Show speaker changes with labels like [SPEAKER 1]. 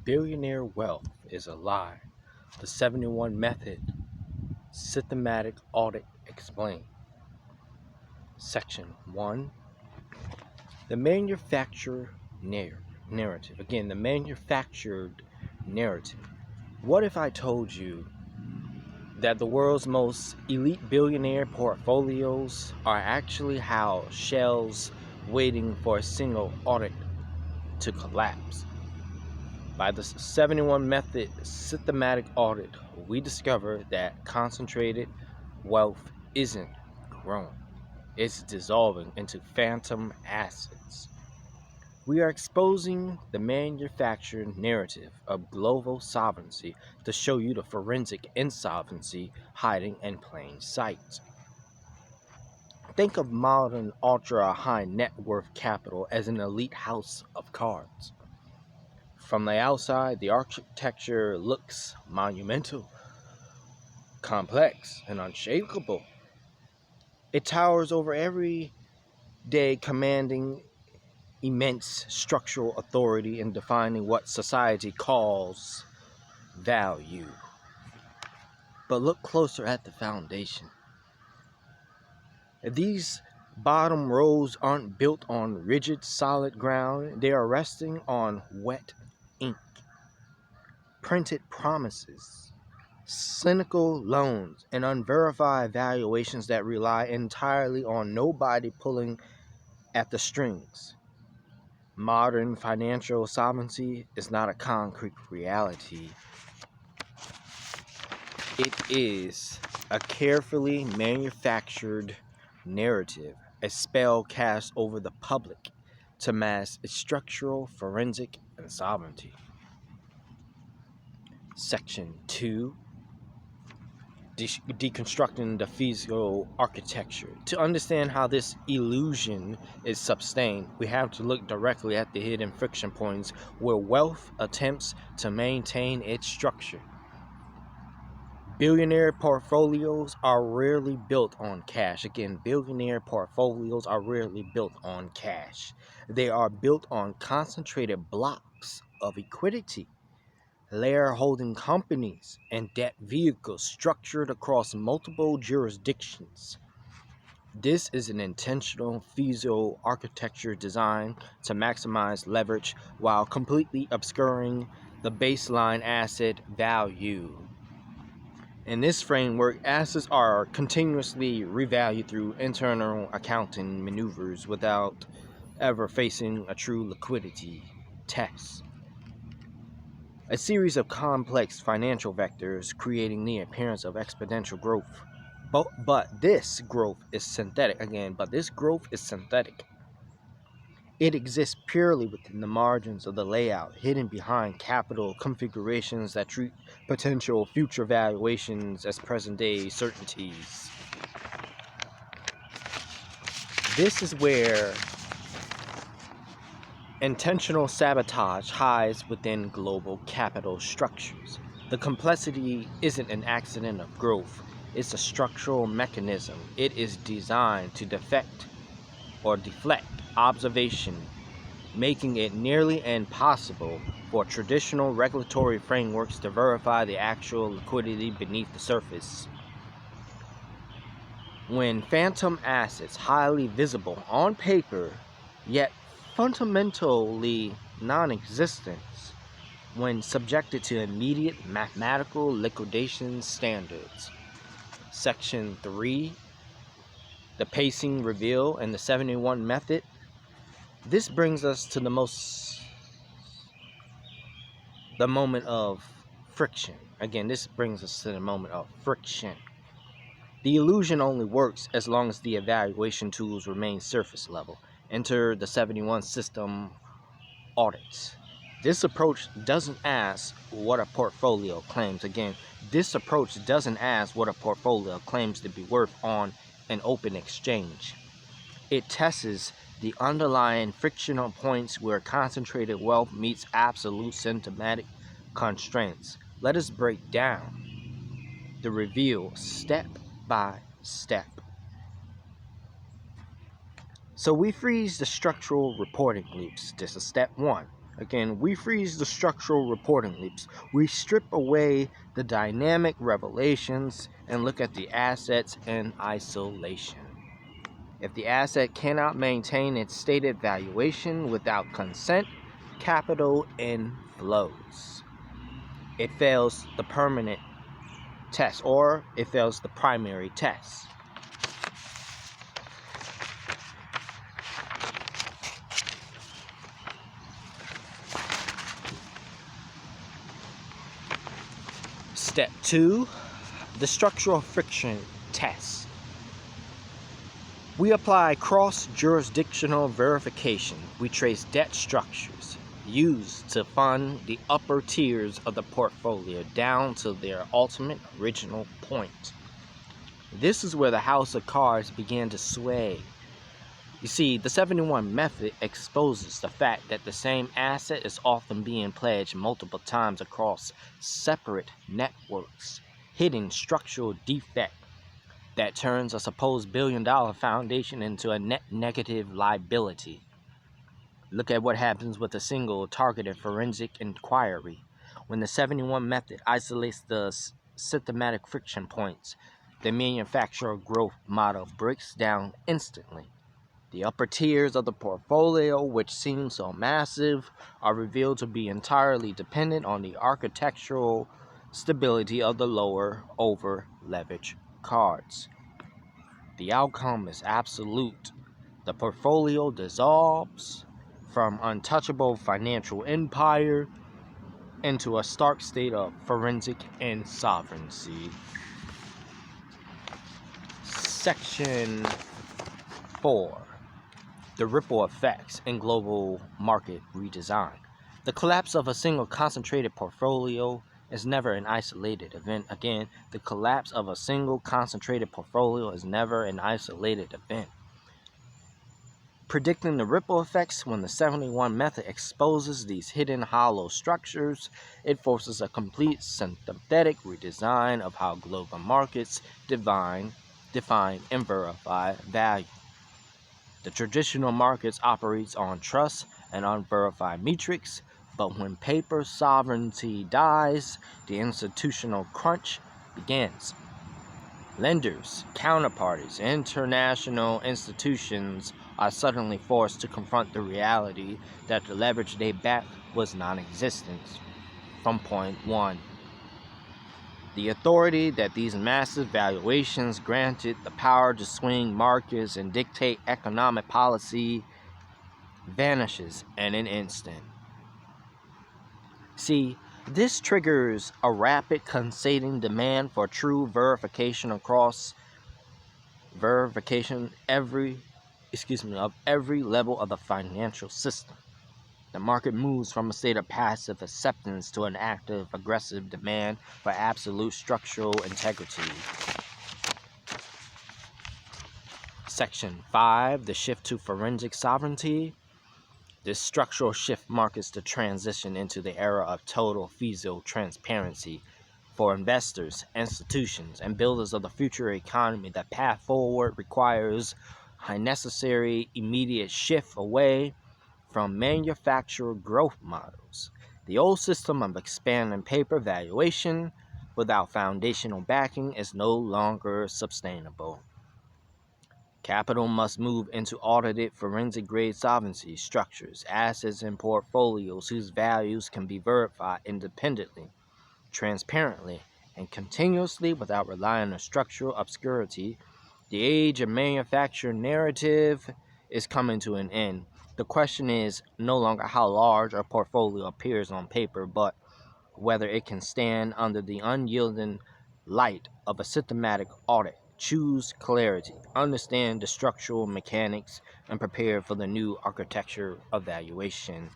[SPEAKER 1] Billionaire wealth is a lie. The 71 method, systematic audit explained. Section 1. The manufactured narrative. Again, the manufactured narrative. What if I told you that the world's most elite billionaire portfolios are actually housed shells waiting for a single audit to collapse? By the 71 method systematic audit, we discover that concentrated wealth isn't growing. It's dissolving into phantom assets. We are exposing the manufactured narrative of global solvency to show you the forensic insolvency hiding in plain sight. Think of modern ultra high net worth capital as an elite house of cards. From the outside, the architecture looks monumental, complex, and unshakable. It towers over every day, commanding immense structural authority in defining what society calls value. But look closer at the foundation. These bottom rows aren't built on rigid, solid ground. They are resting on wet ink, printed promises, cynical loans, and unverified valuations that rely entirely on nobody pulling at the strings. Modern financial solvency is not a concrete reality. It is a carefully manufactured narrative, a spell cast over the public to mask its structural, forensic insolvency. Section 2. Deconstructing the physical architecture. To understand how this illusion is sustained, we have to look directly at the hidden friction points where wealth attempts to maintain its structure. Billionaire portfolios are rarely built on cash. Again, billionaire portfolios are rarely built on cash. They are built on concentrated blocks of liquidity, layer holding companies, and debt vehicles structured across multiple jurisdictions. This is an intentional physical architecture designed to maximize leverage while completely obscuring the baseline asset value. In this framework, assets are continuously revalued through internal accounting maneuvers without ever facing a true liquidity test. A series of complex financial vectors creating the appearance of exponential growth. But this growth is synthetic. It exists purely within the margins of the layout, hidden behind capital configurations that treat potential future valuations as present-day certainties. This is where intentional sabotage hides within global capital structures. The complexity isn't an accident of growth, it's a structural mechanism. It is designed to deflect observation, making it nearly impossible for traditional regulatory frameworks to verify the actual liquidity beneath the surface. When phantom assets, highly visible on paper, yet fundamentally non-existent when subjected to immediate mathematical liquidation standards. Section 3, the pacing reveal and the 71 method. This brings us to the moment of friction. Again, this brings us to the moment of friction. The illusion only works as long as the evaluation tools remain surface level. Enter the 71 system audits. This approach doesn't ask what a portfolio claims. Again, this approach doesn't ask what a portfolio claims to be worth on an open exchange. It tests the underlying frictional points where concentrated wealth meets absolute systematic constraints. Let us break down the reveal step by step. So we freeze the structural reporting loops. This is step 1. Again, we freeze the structural reporting loops. We strip away the dynamic revelations and look at the assets in isolation. If the asset cannot maintain its stated valuation without consent, capital inflows. It fails the permanent test, or it fails the primary test. Step 2, the structural friction test. We apply cross-jurisdictional verification. We trace debt structures used to fund the upper tiers of the portfolio down to their ultimate original point. This is where the house of cards began to sway. You see, the 71 method exposes the fact that the same asset is often being pledged multiple times across separate networks, hidden structural defect that turns a supposed billion-dollar foundation into a net negative liability. Look at what happens with a single targeted forensic inquiry. When the 71 method isolates the systematic friction points, the manufacturer growth model breaks down instantly. The upper tiers of the portfolio, which seem so massive, are revealed to be entirely dependent on the architectural stability of the lower over-leveraged cards. The outcome is absolute. The portfolio dissolves from untouchable financial empire into a stark state of forensic insolvency. Section 4. The ripple effects in global market redesign. The collapse of a single concentrated portfolio is never an isolated event. Again, the collapse of a single concentrated portfolio is never an isolated event. Predicting the ripple effects, when the 71 method exposes these hidden hollow structures, it forces a complete synthetic redesign of how global markets define and verify value. The traditional markets operates on trust and unverified metrics, but when paper sovereignty dies, the institutional crunch begins. Lenders, counterparties, international institutions are suddenly forced to confront the reality that the leverage they backed was non-existent from point one. The authority that these massive valuations granted, the power to swing markets and dictate economic policy, vanishes in an instant. See, this triggers a rapid cascading demand for true verification across of every level of the financial system. The market moves from a state of passive acceptance to an active, aggressive demand for absolute structural integrity. Section 5, the shift to forensic sovereignty. This structural shift marks the transition into the era of total fiscal transparency for investors, institutions, and builders of the future economy. The path forward requires a necessary immediate shift away from manufacturer growth models. The old system of expanding paper valuation without foundational backing is no longer sustainable. Capital must move into audited forensic-grade solvency structures, assets, and portfolios whose values can be verified independently, transparently, and continuously without relying on structural obscurity. The age of manufacturer narrative is coming to an end. The question is no longer how large a portfolio appears on paper, but whether it can stand under the unyielding light of a systematic audit. Choose clarity, understand the structural mechanics, and prepare for the new architecture of valuation.